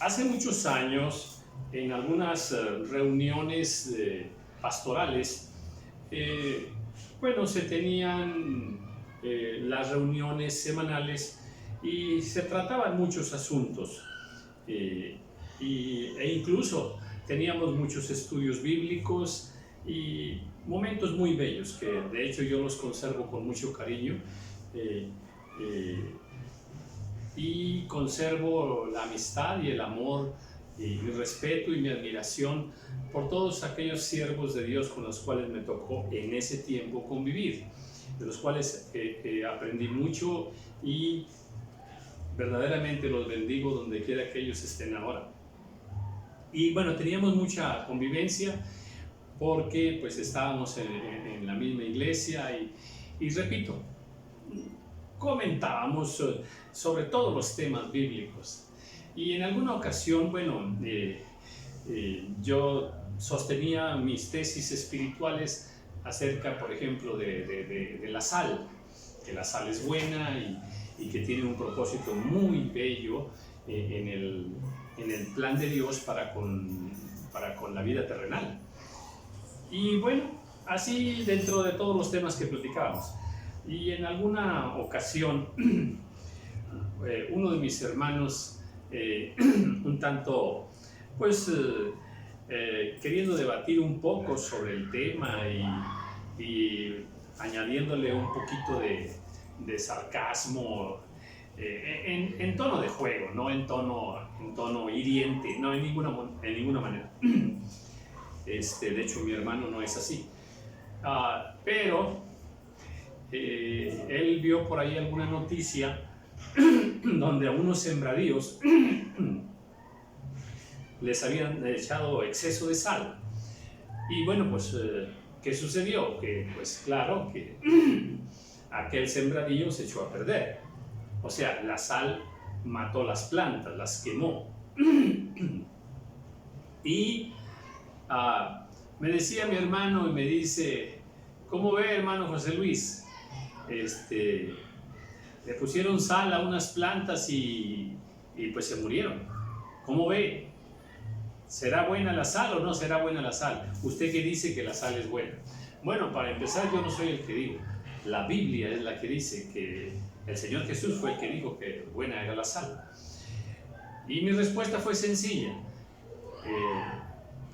Hace muchos años, en algunas reuniones pastorales, bueno, se tenían las reuniones semanales y se trataban muchos asuntos. E incluso teníamos muchos estudios bíblicos y momentos muy bellos que de hecho yo los conservo con mucho cariño. Y conservo la amistad y el amor y mi respeto y mi admiración por todos aquellos siervos de Dios con los cuales me tocó en ese tiempo convivir, de los cuales aprendí mucho y verdaderamente los bendigo donde quiera que ellos estén ahora. Y bueno, teníamos mucha convivencia porque pues estábamos en la misma iglesia y repito, comentábamos sobre todos los temas bíblicos. Y en alguna ocasión, bueno, yo sostenía mis tesis espirituales acerca, por ejemplo, de la sal, que la sal es buena y que tiene un propósito muy bello en el plan de Dios para con la vida terrenal. Y bueno, así dentro de todos los temas que platicábamos. Y en alguna ocasión, uno de mis hermanos, un tanto, pues, queriendo debatir un poco sobre el tema y añadiéndole un poquito de sarcasmo, en tono de juego, no en tono hiriente, no en ninguna manera. De hecho, mi hermano no es así. Pero él vio por ahí alguna noticia donde a unos sembradíos les habían echado exceso de sal. Y bueno, pues, ¿qué sucedió? Que, pues claro, que aquel sembradío se echó a perder. O sea, la sal mató las plantas, las quemó. Y me decía mi hermano y me dice, ¿cómo ve, hermano José Luis? Le pusieron sal a unas plantas y pues se murieron. ¿Cómo ve? ¿Será buena la sal o no será buena la sal? Usted que dice que la sal es buena. Bueno, para empezar, yo no soy el que digo. La Biblia es la que dice que el Señor Jesús fue el que dijo que buena era la sal. Y mi respuesta fue sencilla.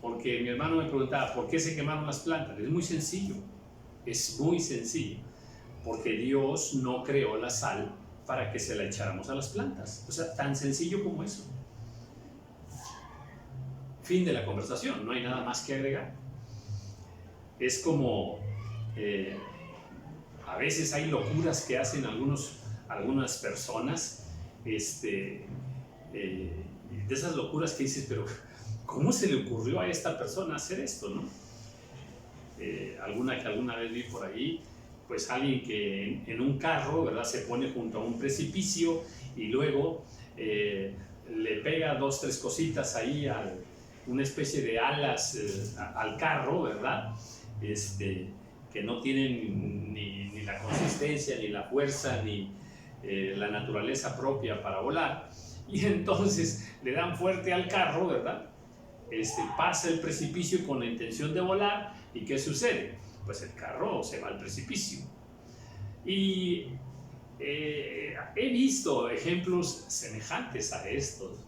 Porque mi hermano me preguntaba, ¿por qué se quemaron las plantas? Es muy sencillo. Es muy sencillo. Porque Dios no creó la sal para que se la echáramos a las plantas. O sea, tan sencillo como eso. Fin de la conversación, no hay nada más que agregar. Es como, a veces hay locuras que hacen algunas personas, de esas locuras que dices, pero ¿cómo se le ocurrió a esta persona hacer esto, no? Alguna vez vi por ahí, pues alguien que en un carro, ¿verdad?, se pone junto a un precipicio y luego le pega 2, 3 cositas ahí una especie de alas al carro, ¿verdad? Que no tienen ni la consistencia, ni la fuerza, ni la naturaleza propia para volar. Y entonces le dan fuerte al carro, ¿verdad? Pasa el precipicio con la intención de volar. ¿Y qué sucede? Pues el carro se va al precipicio. Y he visto ejemplos semejantes a estos,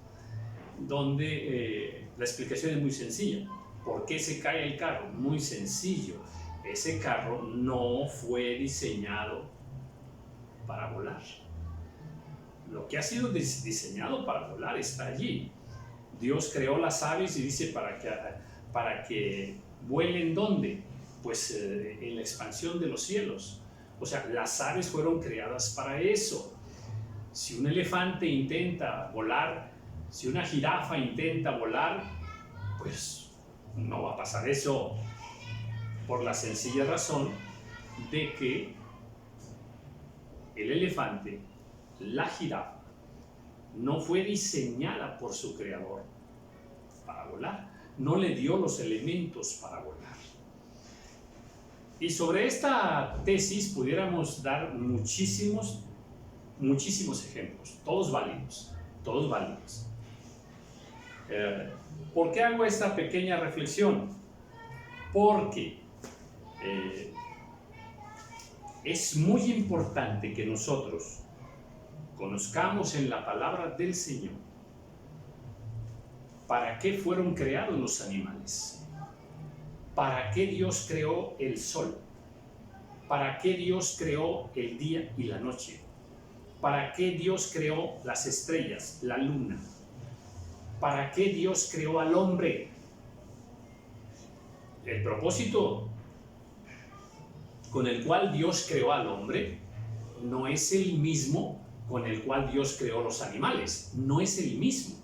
donde la explicación es muy sencilla. ¿Por qué se cae el carro? Muy sencillo. Ese carro no fue diseñado para volar. Lo que ha sido diseñado para volar está allí. Dios creó las aves y dice para que vuelen ¿dónde? Pues en la expansión de los cielos. O sea, las aves fueron creadas para eso. Si un elefante intenta volar, si una jirafa intenta volar, pues no va a pasar eso, por la sencilla razón de que el elefante, la jirafa, no fue diseñada por su creador para volar, no le dio los elementos para volar. Y sobre esta tesis pudiéramos dar muchísimos, muchísimos ejemplos, todos válidos, todos válidos. ¿Por qué hago esta pequeña reflexión? Porque es muy importante que nosotros conozcamos en la palabra del Señor para qué fueron creados los animales, para qué Dios creó el sol, para qué Dios creó el día y la noche, para qué Dios creó las estrellas, la luna, para qué Dios creó al hombre. El propósito con el cual Dios creó al hombre no es el mismo con el cual Dios creó los animales, no es el mismo.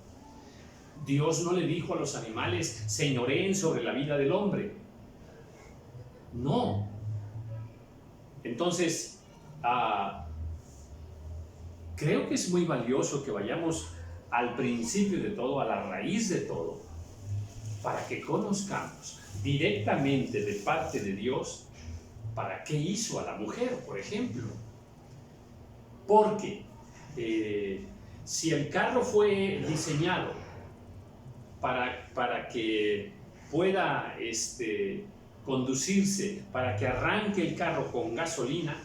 Dios no le dijo a los animales, señoreen sobre la vida del hombre. No. Entonces, creo que es muy valioso que vayamos al principio de todo, a la raíz de todo, para que conozcamos directamente de parte de Dios para qué hizo a la mujer, por ejemplo. Porque si el carro fue diseñado para que pueda conducirse, para que arranque el carro con gasolina,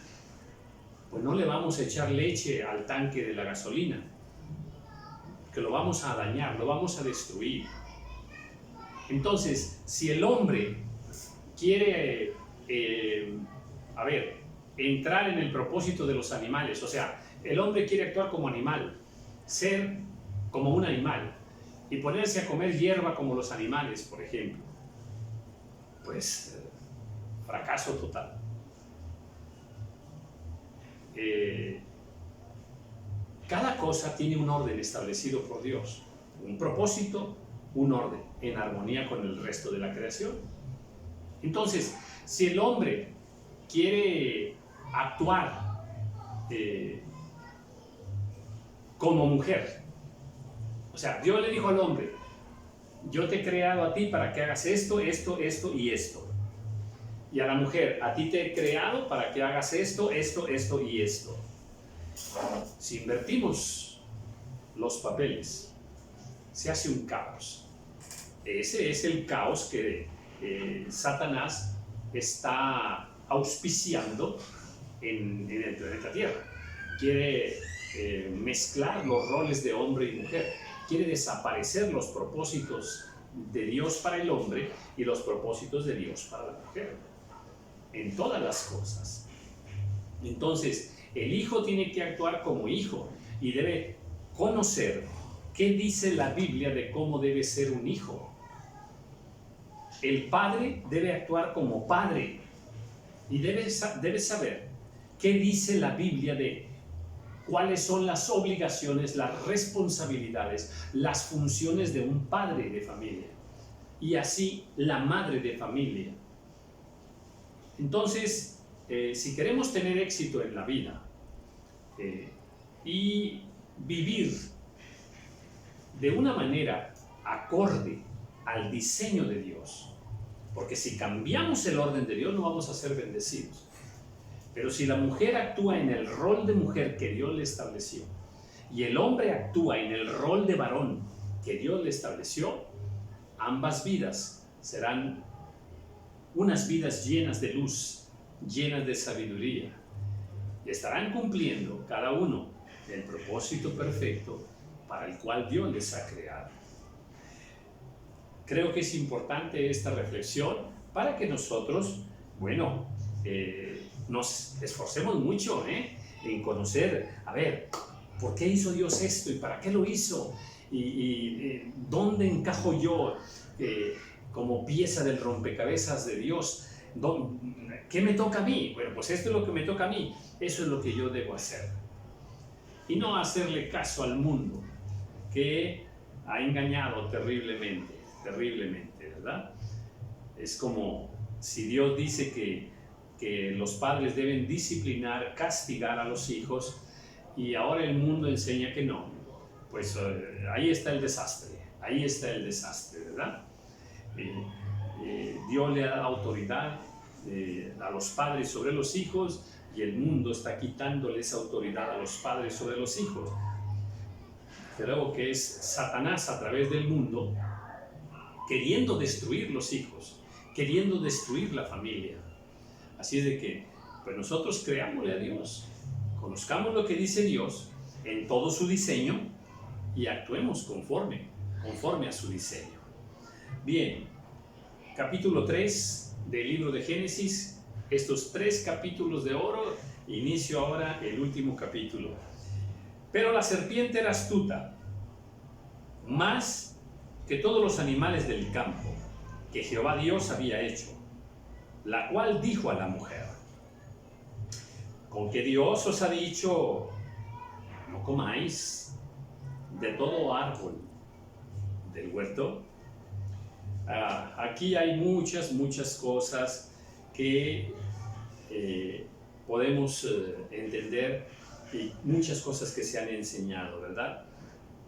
pues no le vamos a echar leche al tanque de la gasolina, que lo vamos a dañar, lo vamos a destruir. Entonces, si el hombre quiere, entrar en el propósito de los animales, o sea, el hombre quiere actuar como animal, ser como un animal, y ponerse a comer hierba como los animales, por ejemplo, pues fracaso total. Cada cosa tiene un orden establecido por Dios, un propósito, un orden, en armonía con el resto de la creación. Entonces, si el hombre quiere actuar como mujer, o sea, Dios le dijo al hombre, yo te he creado a ti para que hagas esto, esto, esto y esto. Y a la mujer, a ti te he creado para que hagas esto, esto, esto y esto. Si invertimos los papeles, se hace un caos. Ese es el caos que Satanás está auspiciando en el planeta Tierra. Quiere mezclar los roles de hombre y mujer. Quiere desaparecer los propósitos de Dios para el hombre y los propósitos de Dios para la mujer. En todas las cosas. Entonces, el hijo tiene que actuar como hijo y debe conocer qué dice la Biblia de cómo debe ser un hijo. El padre debe actuar como padre y debe saber qué dice la Biblia de cuáles son las obligaciones, las responsabilidades, las funciones de un padre de familia y así la madre de familia. Entonces, si queremos tener éxito en la vida y vivir de una manera acorde al diseño de Dios, porque si cambiamos el orden de Dios no vamos a ser bendecidos. Pero si la mujer actúa en el rol de mujer que Dios le estableció y el hombre actúa en el rol de varón que Dios le estableció, ambas vidas serán unas vidas llenas de luz, llenas de sabiduría, y estarán cumpliendo cada uno el propósito perfecto para el cual Dios les ha creado. Creo que es importante esta reflexión para que nosotros, nos esforcemos mucho en conocer, ¿por qué hizo Dios esto y para qué lo hizo? Y ¿dónde encajo yo como pieza del rompecabezas de Dios? ¿Qué me toca a mí? Bueno, pues esto es lo que me toca a mí, eso es lo que yo debo hacer. Y no hacerle caso al mundo, que ha engañado terriblemente, ¿verdad? Es como si Dios dice que los padres deben disciplinar, castigar a los hijos, y ahora el mundo enseña que no. Pues ahí está el desastre, ¿verdad? Dios le da autoridad a los padres sobre los hijos y el mundo está quitándole esa autoridad a los padres sobre los hijos. desde luego que es Satanás a través del mundo, queriendo destruir los hijos, queriendo destruir la familia. Así es de que, pues nosotros creámosle a Dios, conozcamos lo que dice Dios en todo su diseño y actuemos conforme a su diseño. Bien, capítulo 3 del libro de Génesis, estos 3 capítulos de oro, inicio ahora el último capítulo. Pero la serpiente era astuta, más que todos los animales del campo que Jehová Dios había hecho, la cual dijo a la mujer: ¿con qué Dios os ha dicho, no comáis de todo árbol del huerto? Aquí hay muchas cosas que podemos entender y muchas cosas que se han enseñado, ¿verdad?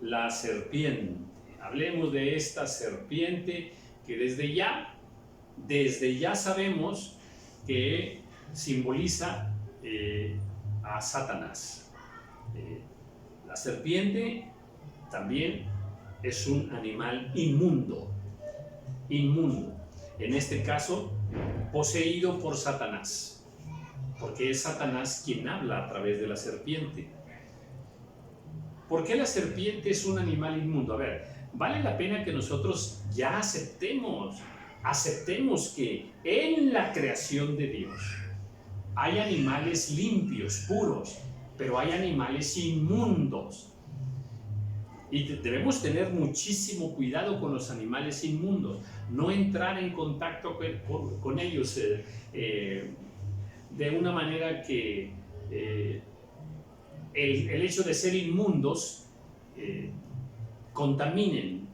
La serpiente, hablemos de esta serpiente que desde ya sabemos que simboliza a Satanás. La serpiente también es un animal inmundo, en este caso poseído por Satanás, porque es Satanás quien habla a través de la serpiente. ¿Por qué la serpiente es un animal inmundo? A ver, vale la pena que nosotros ya aceptemos que en la creación de Dios hay animales limpios, puros, pero hay animales inmundos. Y debemos tener muchísimo cuidado con los animales inmundos, no entrar en contacto con ellos de una manera que el hecho de ser inmundos contaminen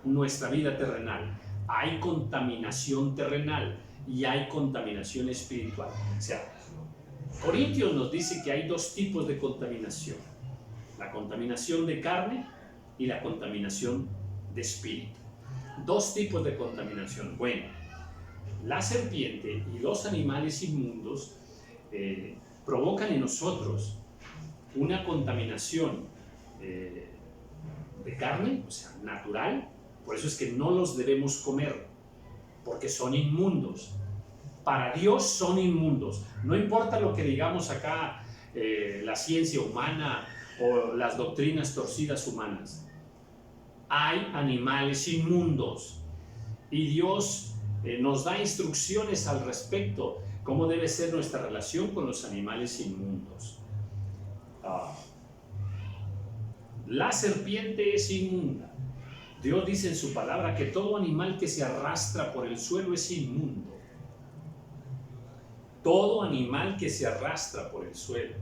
nuestra vida terrenal. Hay contaminación terrenal y hay contaminación espiritual. O sea, Corintios nos dice que hay 2 tipos de contaminación: la contaminación de carne y la contaminación de espíritu. 2 tipos de contaminación. Bueno, la serpiente y los animales inmundos provocan en nosotros una contaminación de carne, o sea, natural. Por eso es que no los debemos comer, porque son inmundos. Para Dios son inmundos. No importa lo que digamos acá, la ciencia humana o las doctrinas torcidas humanas. Hay animales inmundos y Dios nos da instrucciones al respecto, cómo debe ser nuestra relación con los animales inmundos. La serpiente es inmunda. Dios dice en su palabra que todo animal que se arrastra por el suelo es inmundo. Todo animal que se arrastra por el suelo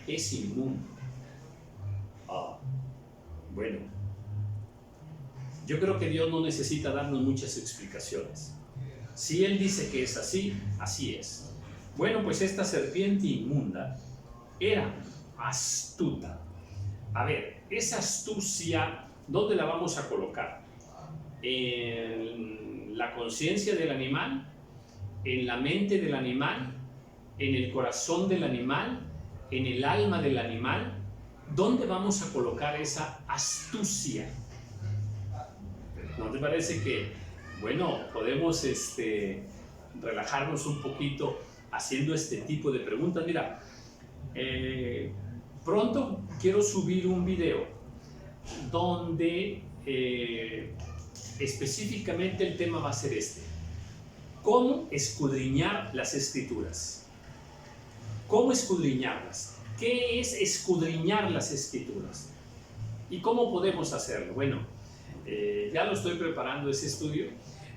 es inmundo. Bueno, yo creo que Dios no necesita darnos muchas explicaciones. Si Él dice que es así, así es. Bueno, pues esta serpiente inmunda era astuta. A ver, esa astucia, ¿dónde la vamos a colocar? ¿En la conciencia del animal? ¿En la mente del animal? ¿En el corazón del animal? ¿En el alma del animal? ¿Dónde vamos a colocar esa astucia? ¿No te parece que, bueno, podemos relajarnos un poquito haciendo este tipo de preguntas? Mira, pronto quiero subir un video donde específicamente el tema va a ser ¿cómo escudriñar las Escrituras? ¿Cómo escudriñarlas? ¿Qué es escudriñar las Escrituras? ¿Y cómo podemos hacerlo? Bueno, ya lo estoy preparando ese estudio,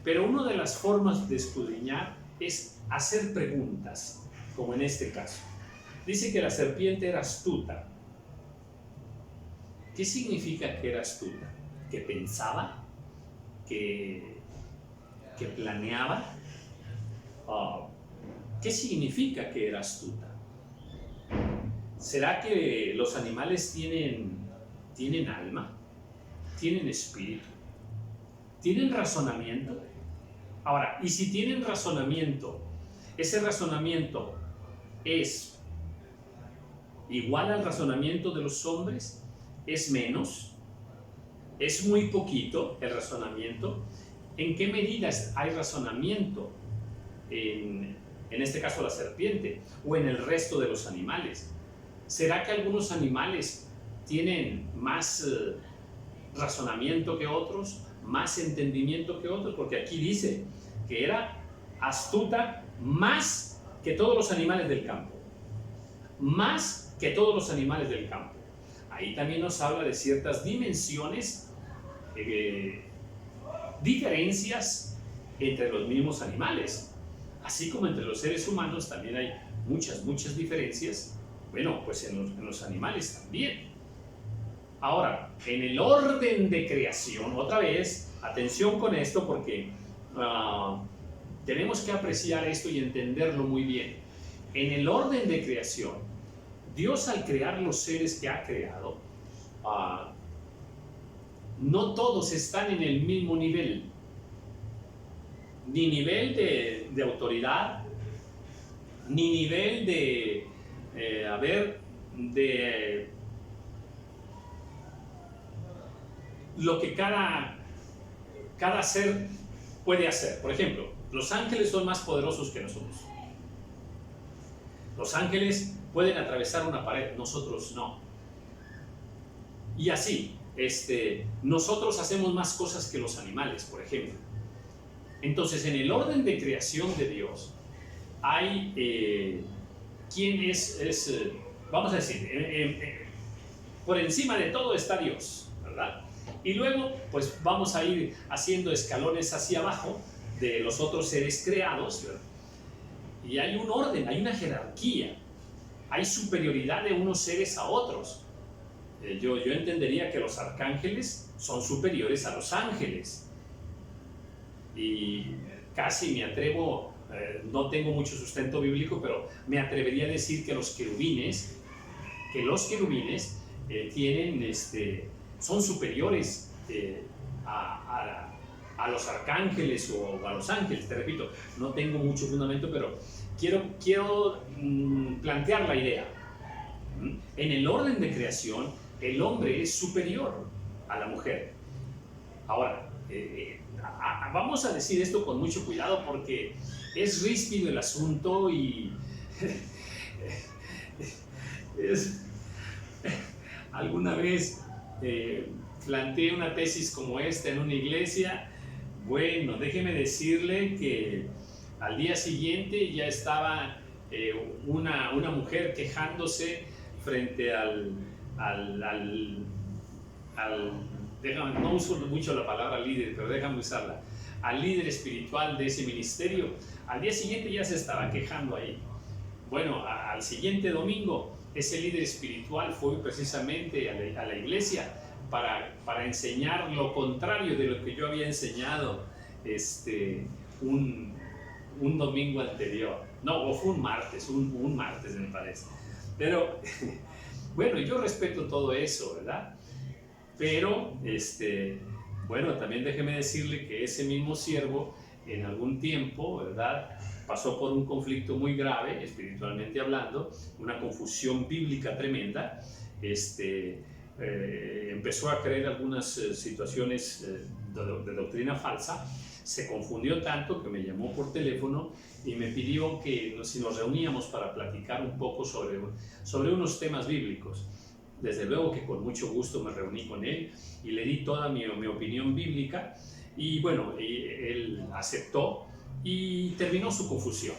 pero una de las formas de escudriñar es hacer preguntas, como en este caso. Dice que la serpiente era astuta. ¿Qué significa que era astuta? ¿Que pensaba? ¿Que planeaba? ¿Qué significa que era astuta? ¿Será que los animales tienen alma? ¿Tienen espíritu? ¿Tienen razonamiento? Ahora, y si tienen razonamiento, ¿ese razonamiento es igual al razonamiento de los hombres? ¿Es menos? es muy poquito el razonamiento. ¿En qué medidas hay razonamiento en este caso la serpiente o en el resto de los animales? ¿Será que algunos animales tienen más razonamiento que otros, más entendimiento que otros? Porque aquí dice que era astuta más que todos los animales del campo. Más que todos los animales del campo. Ahí también nos habla de ciertas dimensiones, diferencias entre los mismos animales. Así como entre los seres humanos también hay muchas diferencias. Bueno, pues en los animales también. Ahora, en el orden de creación, otra vez, atención con esto porque tenemos que apreciar esto y entenderlo muy bien. En el orden de creación, Dios al crear los seres que ha creado, no todos están en el mismo nivel. Ni nivel de autoridad, ni nivel de lo que cada ser puede hacer. Por ejemplo, los ángeles son más poderosos que nosotros. Los ángeles pueden atravesar una pared, nosotros no. Y así, nosotros hacemos más cosas que los animales, por ejemplo. Entonces, en el orden de creación de Dios, hay quien vamos a decir, por encima de todo está Dios, ¿verdad? Y luego, pues vamos a ir haciendo escalones hacia abajo de los otros seres creados, ¿verdad? Y hay un orden, hay una jerarquía, hay superioridad de unos seres a otros. Yo entendería que los arcángeles son superiores a los ángeles. Y casi me atrevo, no tengo mucho sustento bíblico, pero me atrevería a decir que los querubines son superiores a los arcángeles o a los ángeles. Te repito, no tengo mucho fundamento, pero quiero plantear la idea. En el orden de creación, el hombre es superior a la mujer. Ahora, vamos a decir esto con mucho cuidado porque es ríspido el asunto y alguna vez planteé una tesis como esta en una iglesia. Bueno, déjeme decirle que al día siguiente ya estaba una mujer quejándose frente no uso mucho la palabra líder, pero déjame usarla, al líder espiritual de ese ministerio. Al día siguiente ya se estaba quejando ahí. Bueno, al siguiente domingo, ese líder espiritual fue precisamente a la iglesia para enseñar lo contrario de lo que yo había enseñado un domingo anterior. No, o fue un martes me parece. Pero, bueno, yo respeto todo eso, ¿verdad? Pero, bueno, también déjeme decirle que ese mismo siervo, en algún tiempo, ¿verdad?, pasó por un conflicto muy grave, espiritualmente hablando, una confusión bíblica tremenda. Empezó a creer algunas situaciones de doctrina falsa, se confundió tanto que me llamó por teléfono y me pidió que si nos reuníamos para platicar un poco sobre unos temas bíblicos. Desde luego que con mucho gusto me reuní con él y le di toda mi opinión bíblica y bueno, él aceptó y terminó su confusión.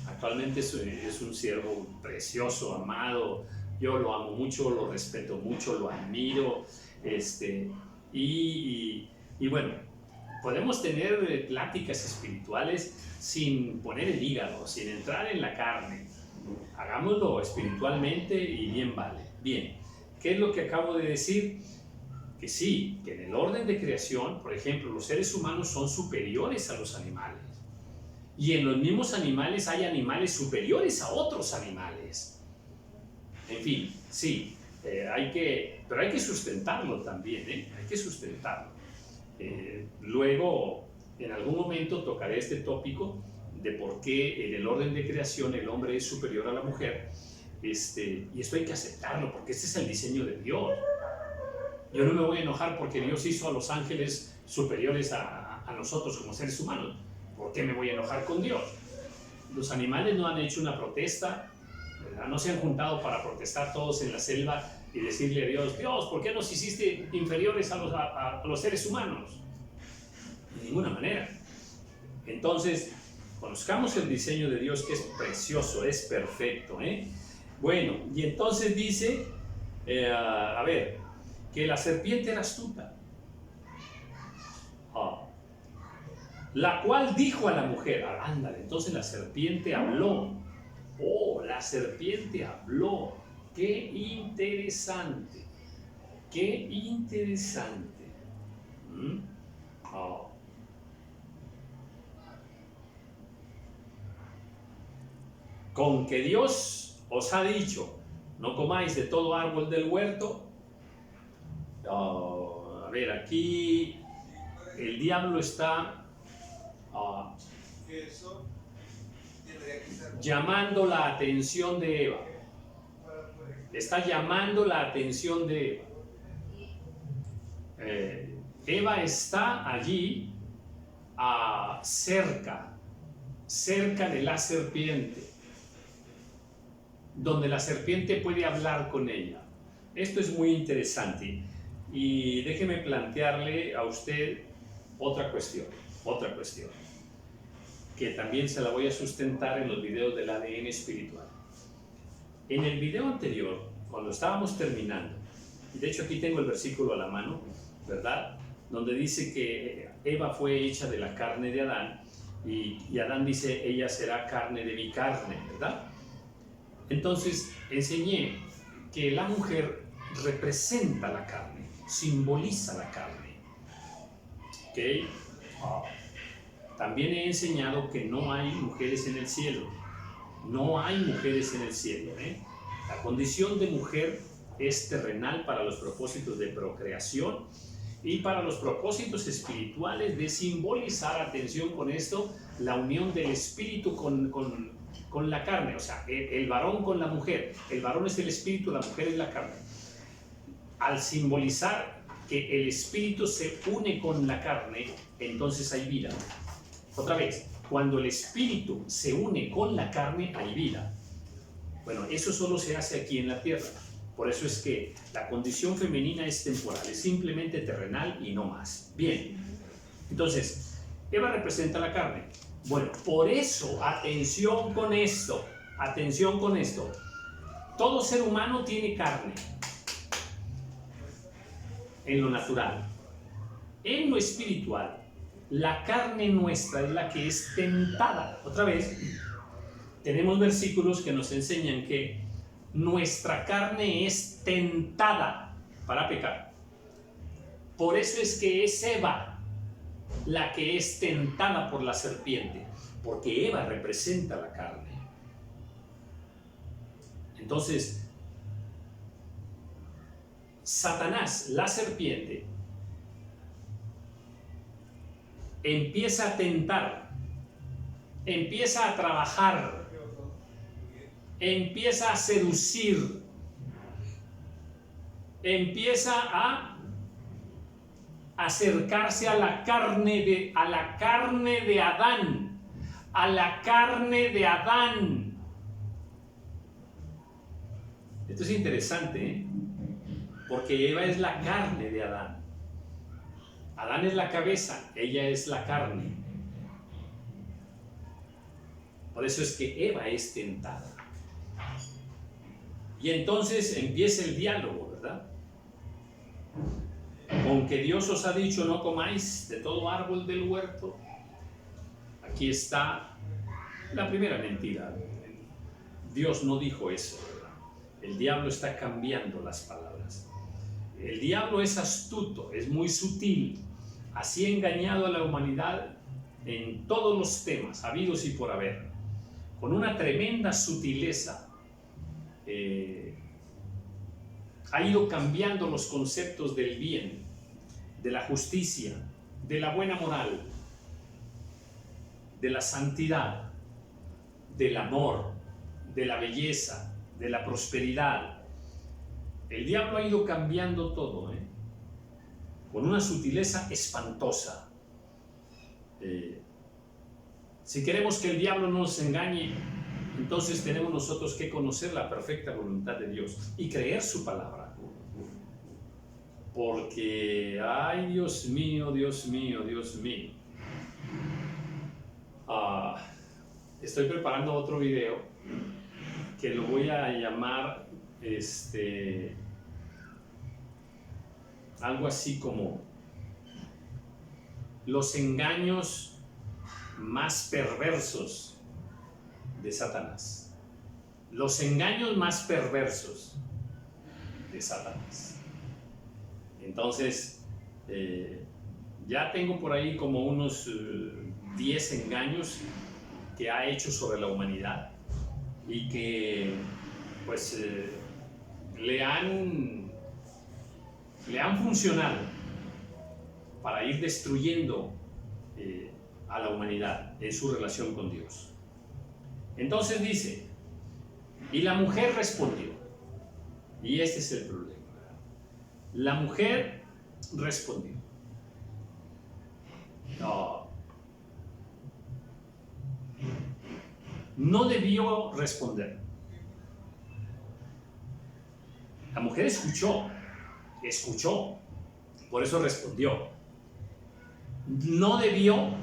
Actualmente es un siervo precioso, amado. Yo lo amo mucho, lo respeto mucho, lo admiro. Y bueno, podemos tener pláticas espirituales sin poner el hígado, sin entrar en la carne. Hagámoslo espiritualmente y bien vale. Bien, ¿qué es lo que acabo de decir? Que sí, que en el orden de creación, por ejemplo, los seres humanos son superiores a los animales. Y en los mismos animales hay animales superiores a otros animales. En fin, sí, pero hay que sustentarlo también, hay que sustentarlo. Luego, en algún momento tocaré este tópico de por qué en el orden de creación el hombre es superior a la mujer. Y esto hay que aceptarlo porque este es el diseño de Dios. Yo no me voy a enojar porque Dios hizo a los ángeles superiores a nosotros como seres humanos. ¿Por qué me voy a enojar con Dios? Los animales no han hecho una protesta, ¿verdad? No se han juntado para protestar todos en la selva y decirle a Dios, Dios, ¿por qué nos hiciste inferiores a los seres humanos? De ninguna manera. Entonces, conozcamos el diseño de Dios, que es precioso, es perfecto, ¿eh? Bueno, y entonces dice, a ver, que la serpiente era astuta, la cual dijo a la mujer, ándale, entonces la serpiente habló. Oh, la serpiente habló. Qué interesante, qué interesante. Con que Dios os ha dicho, no comáis de todo árbol del huerto. A ver, aquí el diablo está llamando la atención de Eva. Está llamando la atención de Eva. Eva está allí cerca de la serpiente, donde la serpiente puede hablar con ella. Esto es muy interesante y déjeme plantearle a usted otra cuestión, que también se la voy a sustentar en los videos del ADN espiritual. En el video anterior, cuando estábamos terminando, y de hecho aquí tengo el versículo a la mano, ¿verdad? Donde dice que Eva fue hecha de la carne de Adán y Adán dice, ella será carne de mi carne, ¿verdad? Entonces enseñé que la mujer representa la carne, simboliza la carne. ¿Ok? También he enseñado que no hay mujeres en el cielo. No hay mujeres en el cielo, ¿eh? La condición de mujer es terrenal para los propósitos de procreación y para los propósitos espirituales de simbolizar, atención con esto, la unión del espíritu con la carne, o sea, el varón con la mujer. El varón es el espíritu, la mujer es la carne. Al simbolizar que el espíritu se une con la carne, entonces hay vida. Otra vez, cuando el espíritu se une con la carne, hay vida. Bueno, eso solo se hace aquí en la tierra. Por eso es que la condición femenina es temporal, es simplemente terrenal y no más. Bien, entonces, Eva representa la carne. Bueno, por eso, atención con esto, todo ser humano tiene carne, en lo natural. En lo espiritual, la carne nuestra es la que es tentada. Otra vez, tenemos versículos que nos enseñan que nuestra carne es tentada para pecar. Por eso es que es Eva la que es tentada por la serpiente, porque Eva representa la carne. Entonces, Satanás, la serpiente, empieza a tentar, empieza a trabajar, empieza a seducir, empieza a acercarse a la carne de Adán, Esto es interesante, ¿eh? Porque Eva es la carne de Adán. Adán es la cabeza, ella es la carne. Por eso es que Eva es tentada. Y entonces empieza el diálogo, ¿verdad? Con que Dios os ha dicho, no comáis de todo árbol del huerto. Aquí está la primera mentira. Dios no dijo eso, ¿verdad? El diablo está cambiando las palabras. El diablo es astuto, es muy sutil. Así ha engañado a la humanidad en todos los temas, habidos y por haber. Con una tremenda sutileza ha ido cambiando los conceptos del bien, de la justicia, de la buena moral, de la santidad, del amor, de la belleza, de la prosperidad. El diablo ha ido cambiando todo, ¿eh? con una sutileza espantosa. Si queremos que el diablo no nos engañe, entonces tenemos nosotros que conocer la perfecta voluntad de Dios y creer su palabra. Porque, ay, Dios mío, Dios mío, Dios mío. Estoy preparando otro video que lo voy a llamar algo así como los engaños más perversos de Satanás. Los engaños más perversos de Satanás. Entonces, ya tengo por ahí como unos 10 engaños que ha hecho sobre la humanidad y que pues le han funcionado para ir destruyendo a la humanidad en su relación con Dios. Entonces dice, y la mujer respondió, y este es el problema. La mujer respondió. No debió responder. La mujer escuchó, por eso respondió. No debió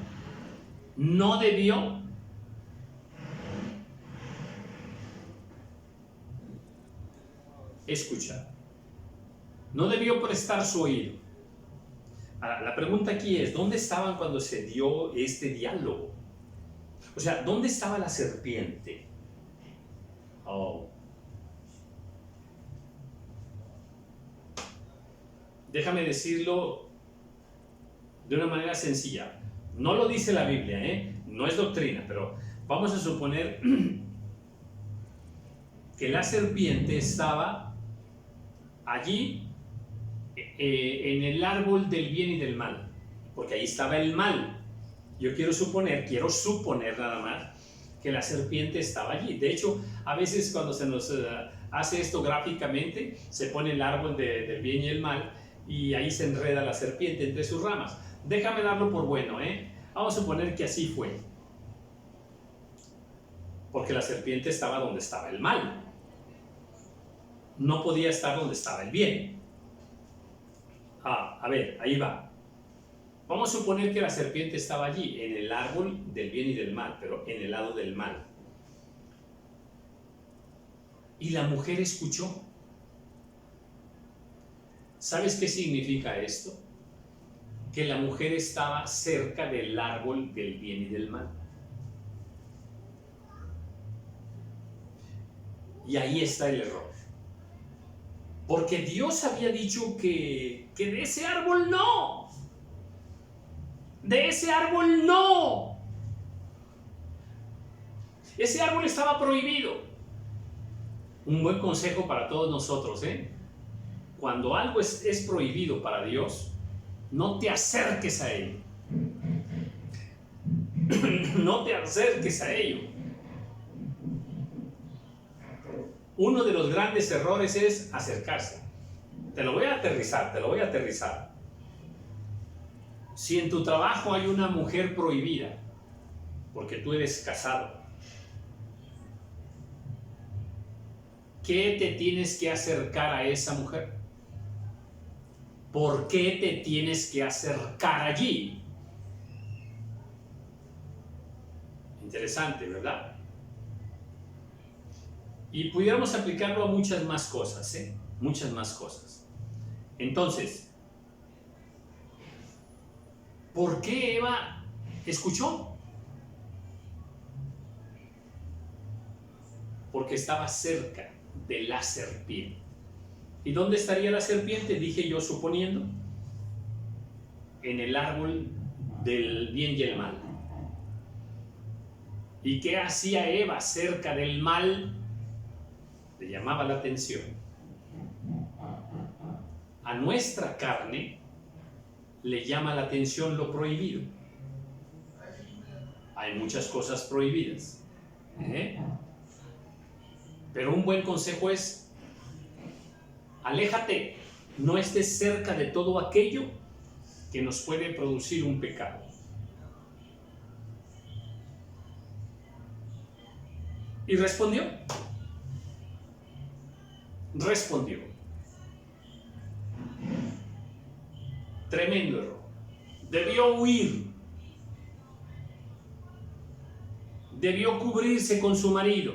escuchar. No debió prestar su oído. Ahora, la pregunta aquí es, ¿dónde estaban cuando se dio este diálogo? O sea, ¿dónde estaba la serpiente? Déjame decirlo de una manera sencilla. No lo dice la Biblia, no es doctrina, pero vamos a suponer que la serpiente estaba allí en el árbol del bien y del mal, porque ahí estaba el mal. Yo quiero suponer nada más que la serpiente estaba allí. De hecho, a veces cuando se nos hace esto gráficamente, se pone el árbol del bien y el mal y ahí se enreda la serpiente entre sus ramas. Déjame darlo por bueno, Vamos a suponer que así fue. Porque la serpiente estaba donde estaba el mal. No podía estar donde estaba el bien. A ver, ahí va. Vamos a suponer que la serpiente estaba allí, en el árbol del bien y del mal, pero en el lado del mal. Y la mujer escuchó. ¿Sabes qué significa esto? Que la mujer estaba cerca del árbol del bien y del mal. Y ahí está el error. Porque Dios había dicho que de ese árbol no. De ese árbol no. Ese árbol estaba prohibido. Un buen consejo para todos nosotros, Cuando algo es prohibido para Dios, no te acerques a ello. No te acerques a ello. Uno de los grandes errores es acercarse. Te lo voy a aterrizar. Si en tu trabajo hay una mujer prohibida, porque tú eres casado, ¿qué te tienes que acercar a esa mujer? ¿Por qué te tienes que acercar allí? Interesante, ¿verdad? Y pudiéramos aplicarlo a muchas más cosas, Muchas más cosas. Entonces, ¿por qué Eva escuchó? Porque estaba cerca de la serpiente. ¿Y dónde estaría la serpiente? Dije yo suponiendo, en el árbol del bien y el mal. ¿Y qué hacía Eva cerca del mal? Le llamaba la atención. A nuestra carne le llama la atención lo prohibido. Hay muchas cosas prohibidas, pero un buen consejo es: aléjate, no estés cerca de todo aquello que nos puede producir un pecado. Y respondió. Tremendo error. Debió huir. Debió cubrirse con su marido.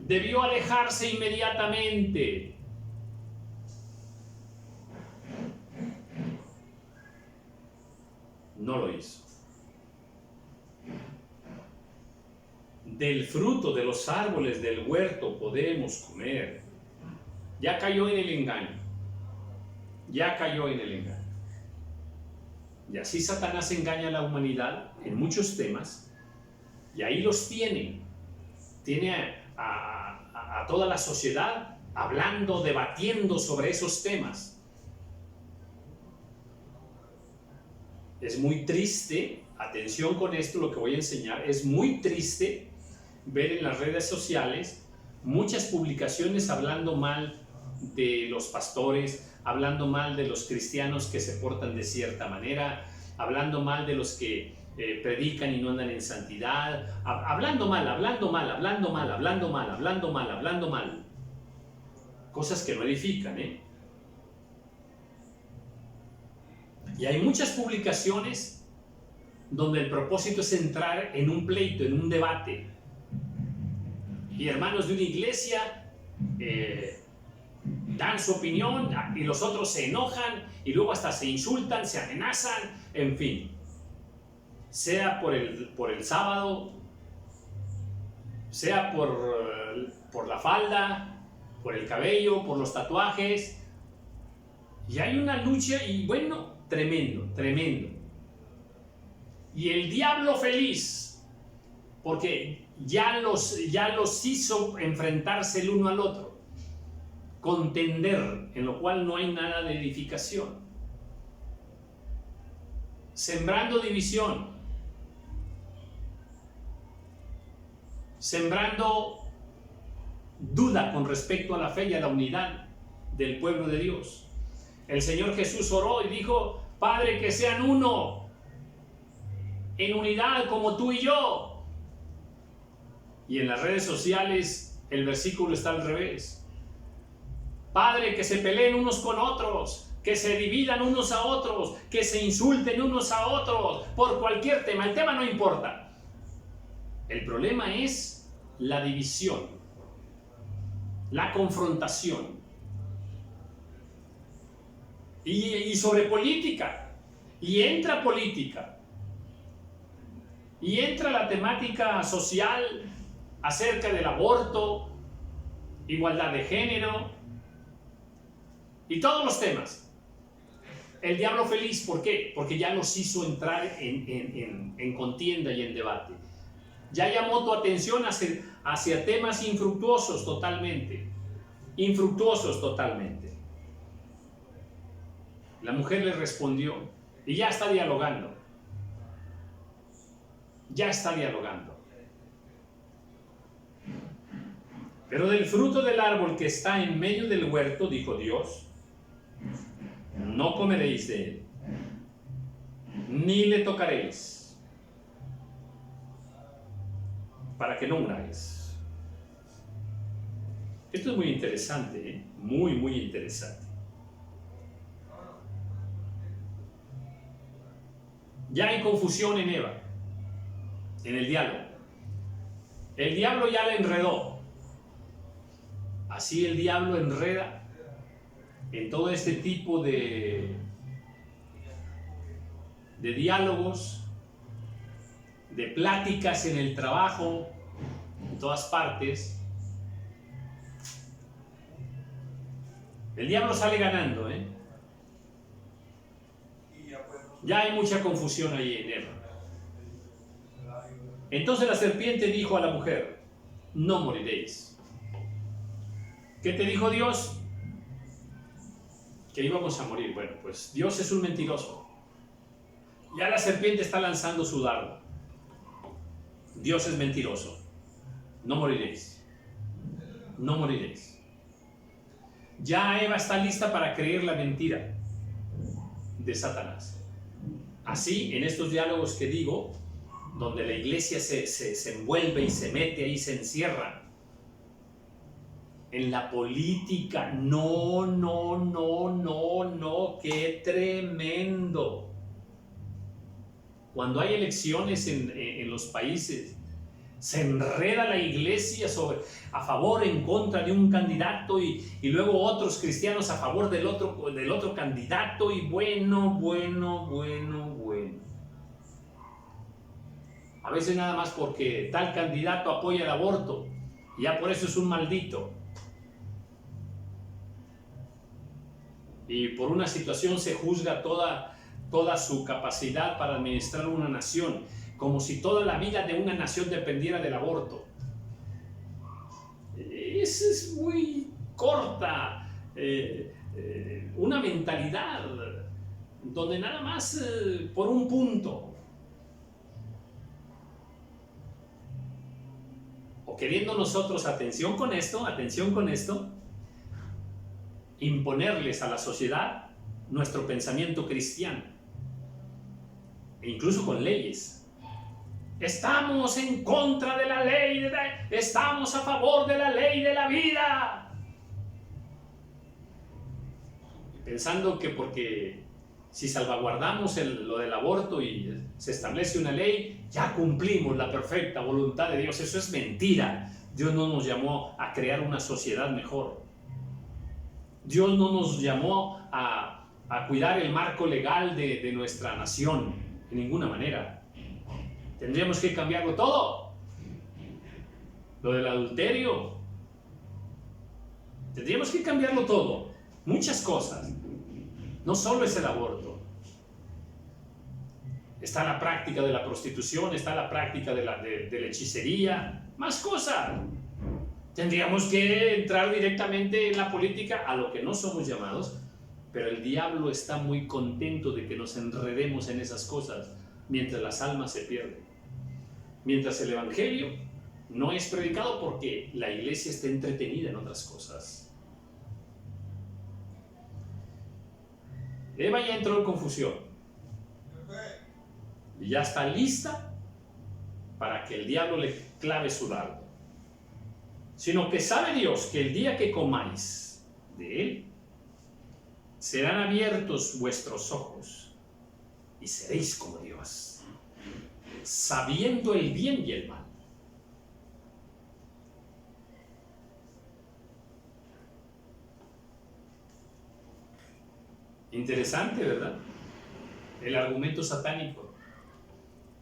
Debió alejarse inmediatamente. No lo hizo. Del fruto de los árboles del huerto podemos comer. Ya cayó en el engaño. Ya cayó en el engaño. Y así Satanás engaña a la humanidad en muchos temas. Y ahí los tiene. Tiene a toda la sociedad hablando, debatiendo sobre esos temas. Es muy triste, atención con esto, lo que voy a enseñar, es muy triste ver en las redes sociales muchas publicaciones hablando mal de los pastores, hablando mal de los cristianos que se portan de cierta manera, hablando mal de los que predican y no andan en santidad, hablando mal, cosas que no edifican, Y hay muchas publicaciones donde el propósito es entrar en un pleito, en un debate. Y hermanos de una iglesia dan su opinión y los otros se enojan y luego hasta se insultan, se amenazan, en fin. Sea por el sábado, sea por la falda, por el cabello, por los tatuajes. Y hay una lucha y bueno, tremendo. Y el diablo feliz, porque ya los hizo enfrentarse el uno al otro, contender, en lo cual no hay nada de edificación, sembrando división, sembrando duda con respecto a la fe y a la unidad del pueblo de Dios. El Señor Jesús oró y dijo: Padre, que sean uno, en unidad como tú y yo. Y en las redes sociales el versículo está al revés. Padre, que se peleen unos con otros, que se dividan unos a otros, que se insulten unos a otros, por cualquier tema. El tema no importa. El problema es la división, la confrontación. Y sobre política. Y entra política. Y entra la temática social acerca del aborto, igualdad de género y todos los temas. El diablo feliz, ¿por qué? Porque ya los hizo entrar en contienda y en debate. Ya llamó tu atención hacia temas infructuosos totalmente. La mujer le respondió y ya está dialogando. Pero del fruto del árbol que está en medio del huerto, dijo Dios, no comeréis de él, ni le tocaréis, para que no muráis. Esto es muy interesante, muy interesante. Ya hay confusión en Eva, en el diálogo. El diablo ya la enredó. Así el diablo enreda en todo este tipo de diálogos, de pláticas en el trabajo, en todas partes. El diablo sale ganando, Ya hay mucha confusión ahí en él. Entonces la serpiente dijo a la mujer: no moriréis. ¿Qué te dijo Dios? Que íbamos a morir. Bueno, pues Dios es un mentiroso. Ya la serpiente está lanzando su dardo. Dios es mentiroso. No moriréis. No moriréis. Ya Eva está lista para creer la mentira. de Satanás. Así, en estos diálogos que digo, donde la iglesia se envuelve y se mete ahí, se encierra. En la política, no, qué tremendo. Cuando hay elecciones en los países, se enreda la iglesia a favor, en contra de un candidato y luego otros cristianos a favor del otro candidato y bueno. A veces nada más porque tal candidato apoya el aborto, y ya por eso es un maldito. Y por una situación se juzga toda su capacidad para administrar una nación, como si toda la vida de una nación dependiera del aborto. Esa es muy corta, una mentalidad donde nada más por un punto, o queriendo nosotros, atención con esto, imponerles a la sociedad nuestro pensamiento cristiano, e incluso con leyes. Estamos en contra de la ley, estamos a favor de la ley de la vida. Pensando que porque si salvaguardamos lo del aborto y se establece una ley, ya cumplimos la perfecta voluntad de Dios. Eso es mentira. Dios no nos llamó a crear una sociedad mejor. Dios no nos llamó a cuidar el marco legal de nuestra nación, de ninguna manera. Tendríamos que cambiarlo todo. Lo del adulterio, tendríamos que cambiarlo todo. Muchas cosas. No solo es el aborto. Está la práctica de la prostitución, está la práctica de la hechicería, más cosas. Tendríamos que entrar directamente en la política, a lo que no somos llamados, pero el diablo está muy contento de que nos enredemos en esas cosas mientras las almas se pierden. Mientras el evangelio no es predicado porque la iglesia está entretenida en otras cosas. Eva ya entró en confusión y ya está lista para que el diablo le clave su dardo. Sino que sabe Dios que el día que comáis de él, serán abiertos vuestros ojos y seréis como Dios, sabiendo el bien y el mal. Interesante, ¿verdad? El argumento satánico.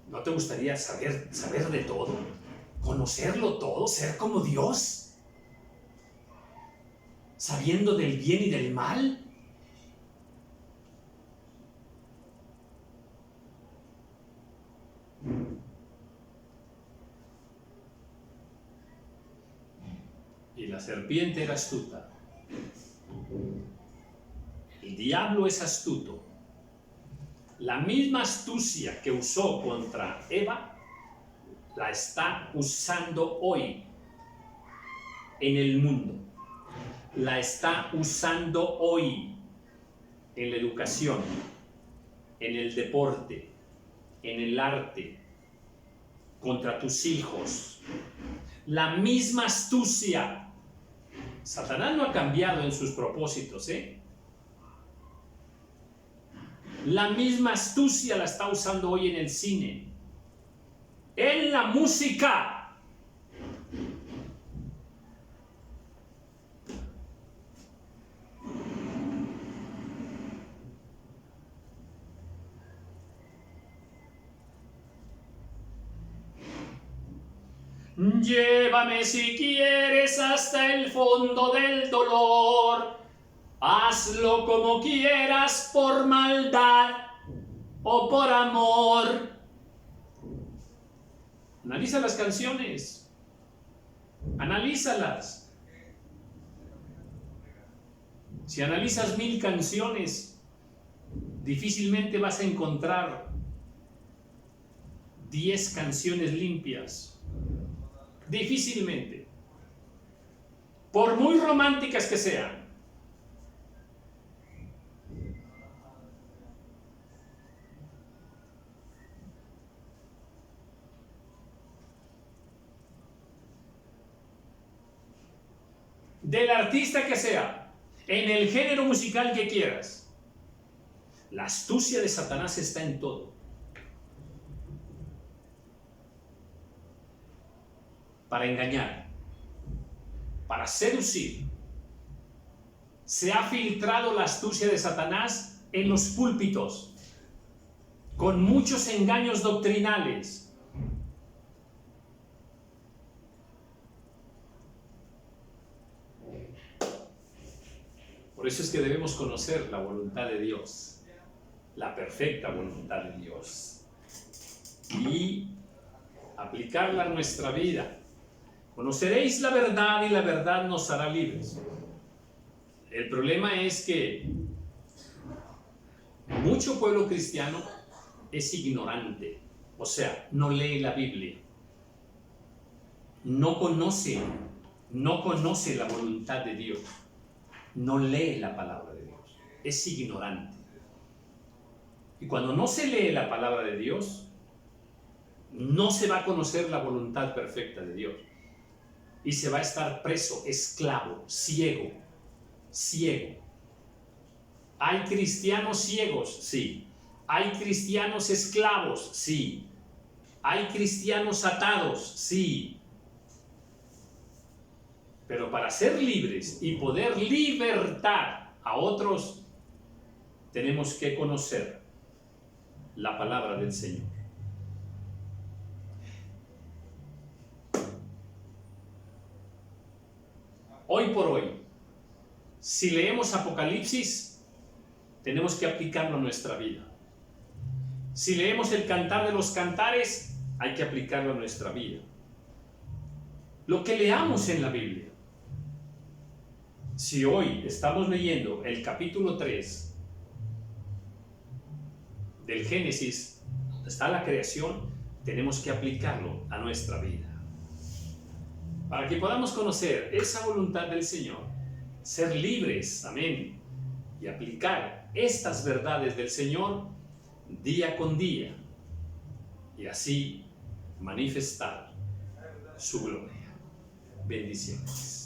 ¿No te gustaría saber de todo? ¿Conocerlo todo? ¿Ser como Dios? ¿Sabiendo del bien y del mal? Y la serpiente era astuta. El diablo es astuto. La misma astucia que usó contra Eva, la está usando hoy en el mundo. La está usando hoy en la educación, en el deporte, en el arte, contra tus hijos. La misma astucia. Satanás no ha cambiado en sus propósitos, La misma astucia la está usando hoy en el cine, en la música. Llévame si quieres hasta el fondo del dolor. Hazlo como quieras, por maldad o por amor. Analiza las canciones. Analízalas. Si analizas 1000 canciones, difícilmente vas a encontrar 10 canciones limpias. Difícilmente. Por muy románticas que sean. del artista que sea, en el género musical que quieras. La astucia de Satanás está en todo. Para engañar, para seducir. Se ha filtrado la astucia de Satanás en los púlpitos, con muchos engaños doctrinales. Por eso es que debemos conocer la voluntad de Dios, la perfecta voluntad de Dios, y aplicarla a nuestra vida. Conoceréis la verdad y la verdad nos hará libres. El problema es que mucho pueblo cristiano es ignorante, o sea, no lee la Biblia, no conoce la voluntad de Dios, no lee la palabra de Dios, es ignorante. Y cuando no se lee la palabra de Dios, no se va a conocer la voluntad perfecta de Dios. Y se va a estar preso, esclavo, ciego. ¿Hay cristianos ciegos? Sí. ¿Hay cristianos esclavos? Sí. ¿Hay cristianos atados? Sí. Pero para ser libres y poder libertar a otros, tenemos que conocer la palabra del Señor. Hoy por hoy, si leemos Apocalipsis, tenemos que aplicarlo a nuestra vida. Si leemos el Cantar de los Cantares, hay que aplicarlo a nuestra vida. Lo que leamos en la Biblia. Si hoy estamos leyendo el capítulo 3 del Génesis, donde está la creación, tenemos que aplicarlo a nuestra vida. Para que podamos conocer esa voluntad del Señor, ser libres, amén, y aplicar estas verdades del Señor día con día, y así manifestar su gloria. Bendiciones.